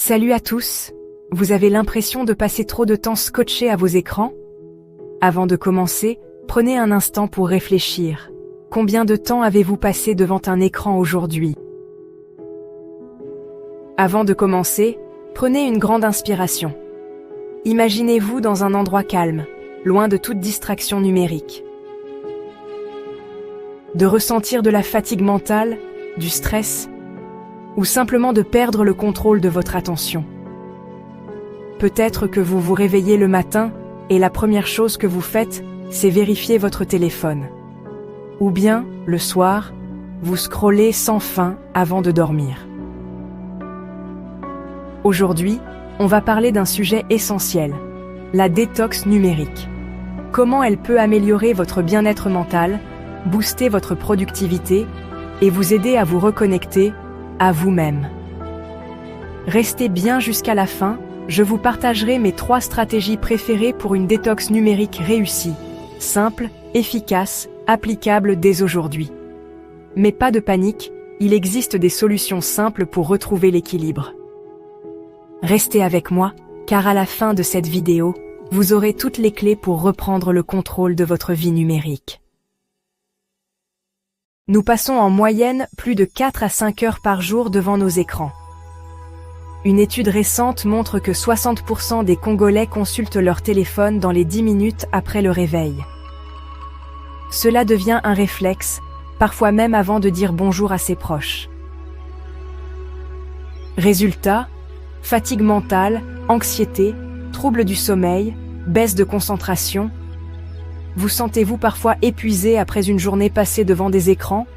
Salut à tous, vous avez l'impression de passer trop de temps scotché à vos écrans? Avant de commencer, prenez un instant pour réfléchir. Combien de temps avez-vous passé devant un écran aujourd'hui? Avant de commencer, prenez une grande inspiration. Imaginez-vous dans un endroit calme, loin de toute distraction numérique. De ressentir de la fatigue mentale, du stress, ou simplement de perdre le contrôle de votre attention. Peut-être que vous vous réveillez le matin et la première chose que vous faites, c'est vérifier votre téléphone. Ou bien, le soir, vous scrollez sans fin avant de dormir. Aujourd'hui, on va parler d'un sujet essentiel, la détox numérique. Comment elle peut améliorer votre bien-être mental, booster votre productivité et vous aider à vous reconnecter à vous-même. Restez bien jusqu'à la fin, je vous partagerai mes 3 stratégies préférées pour une détox numérique réussie, simple, efficace, applicable dès aujourd'hui. Mais pas de panique, il existe des solutions simples pour retrouver l'équilibre. Restez avec moi, car à la fin de cette vidéo, vous aurez toutes les clés pour reprendre le contrôle de votre vie numérique. Nous passons en moyenne plus de 4 à 5 heures par jour devant nos écrans. Une étude récente montre que 60% des Congolais consultent leur téléphone dans les 10 minutes après le réveil. Cela devient un réflexe, parfois même avant de dire bonjour à ses proches. Résultat, fatigue mentale, anxiété, troubles du sommeil, baisse de concentration. Vous sentez-vous parfois épuisé après une journée passée devant des écrans?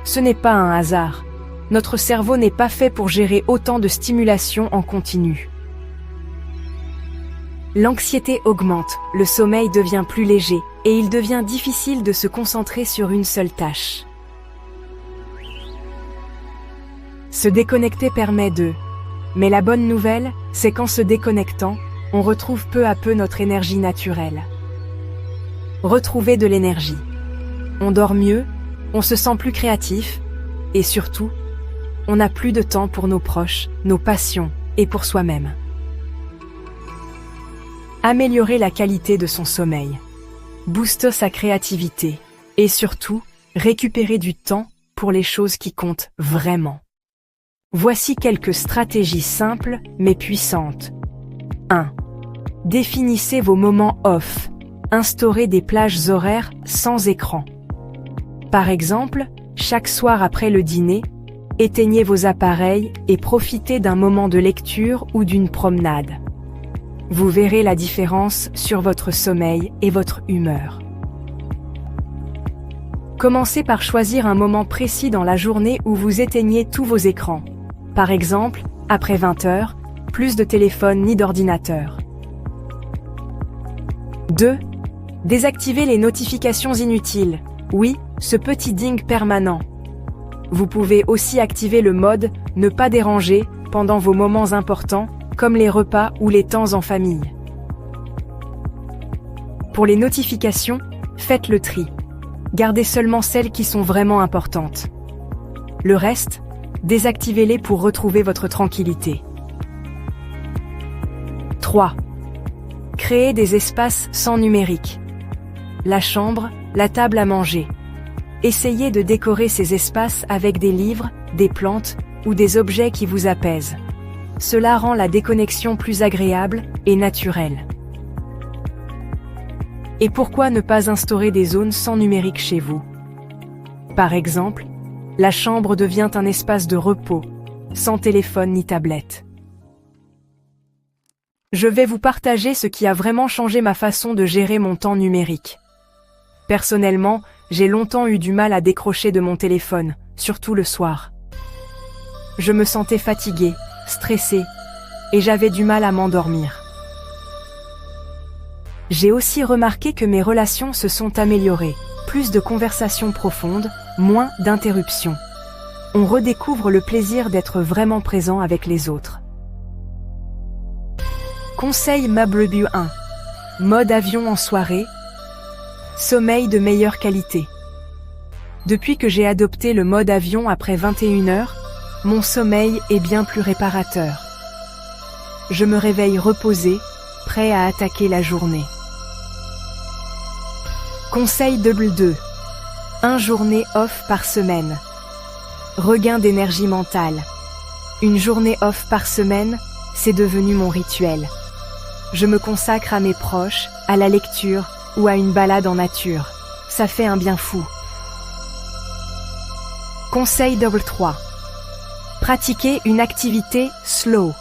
Ce n'est pas un hasard. Notre cerveau n'est pas fait pour gérer autant de stimulation en continu. L'anxiété augmente, le sommeil devient plus léger, et il devient difficile de se concentrer sur une seule tâche. Se déconnecter permet de... Mais la bonne nouvelle, c'est qu'en se déconnectant, on retrouve peu à peu notre énergie naturelle. Retrouver de l'énergie. On dort mieux, on se sent plus créatif, et surtout, on n'a plus de temps pour nos proches, nos passions, et pour soi-même. Améliorer la qualité de son sommeil. Booster sa créativité, et surtout, récupérer du temps pour les choses qui comptent vraiment. Voici quelques stratégies simples, mais puissantes. 1. Définissez vos moments off. Instaurez des plages horaires sans écran. Par exemple, chaque soir après le dîner, éteignez vos appareils et profitez d'un moment de lecture ou d'une promenade. Vous verrez la différence sur votre sommeil et votre humeur. Commencez par choisir un moment précis dans la journée où vous éteignez tous vos écrans. Par exemple, après 20 heures, plus de téléphone ni d'ordinateur. 2. Désactivez les notifications inutiles. Oui, ce petit ding permanent. Vous pouvez aussi activer le mode « Ne pas déranger » pendant vos moments importants, comme les repas ou les temps en famille. Pour les notifications, faites le tri. Gardez seulement celles qui sont vraiment importantes. Le reste, désactivez-les pour retrouver votre tranquillité. 3. Créez des espaces sans numérique. La chambre, la table à manger. Essayez de décorer ces espaces avec des livres, des plantes ou des objets qui vous apaisent. Cela rend la déconnexion plus agréable et naturelle. Et pourquoi ne pas instaurer des zones sans numérique chez vous? Par exemple, la chambre devient un espace de repos, sans téléphone ni tablette. Je vais vous partager ce qui a vraiment changé ma façon de gérer mon temps numérique. Personnellement, j'ai longtemps eu du mal à décrocher de mon téléphone, surtout le soir. Je me sentais fatiguée, stressée, et j'avais du mal à m'endormir. J'ai aussi remarqué que mes relations se sont améliorées, plus de conversations profondes, moins d'interruptions. On redécouvre le plaisir d'être vraiment présent avec les autres. Conseil Mablebu 1. Mode avion en soirée. Sommeil de meilleure qualité. Depuis que j'ai adopté le mode avion après 21 heures, mon sommeil est bien plus réparateur. Je me réveille reposé, prêt à attaquer la journée. Conseil double 2. 1 journée off par semaine. Regain d'énergie mentale. Une journée off par semaine, c'est devenu mon rituel. Je me consacre à mes proches, à la lecture ou à une balade en nature. Ça fait un bien fou. Conseil double 3. Pratiquez une activité slow.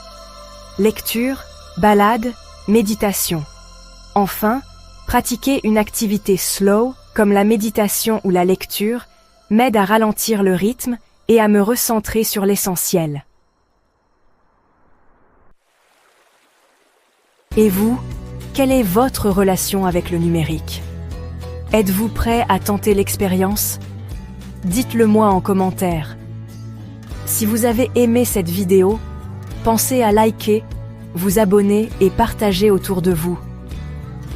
Lecture, balade, méditation. Enfin, pratiquer une activité slow, comme la méditation ou la lecture, m'aide à ralentir le rythme et à me recentrer sur l'essentiel. Et vous, quelle est votre relation avec le numérique? Êtes-vous prêt à tenter l'expérience? Dites-le moi en commentaire. Si vous avez aimé cette vidéo, pensez à liker, vous abonner et partager autour de vous.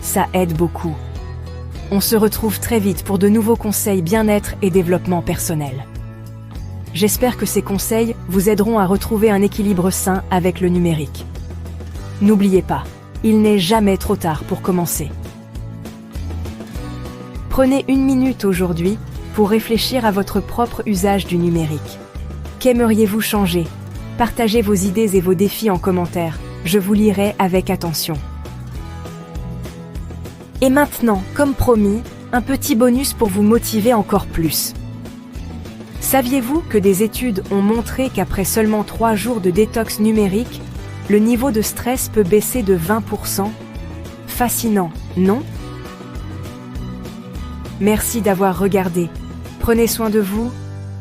Ça aide beaucoup. On se retrouve très vite pour de nouveaux conseils bien-être et développement personnel. J'espère que ces conseils vous aideront à retrouver un équilibre sain avec le numérique. N'oubliez pas, il n'est jamais trop tard pour commencer. Prenez 1 minute aujourd'hui pour réfléchir à votre propre usage du numérique. Qu'aimeriez-vous changer? Partagez vos idées et vos défis en commentaire, je vous lirai avec attention. Et maintenant, comme promis, un petit bonus pour vous motiver encore plus. Saviez-vous que des études ont montré qu'après seulement 3 jours de détox numérique, le niveau de stress peut baisser de 20%? Fascinant, non? Merci d'avoir regardé. Prenez soin de vous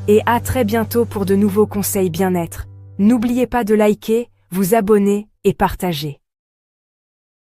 et à très bientôt pour de nouveaux conseils bien-être. N'oubliez pas de liker, vous abonner et partager.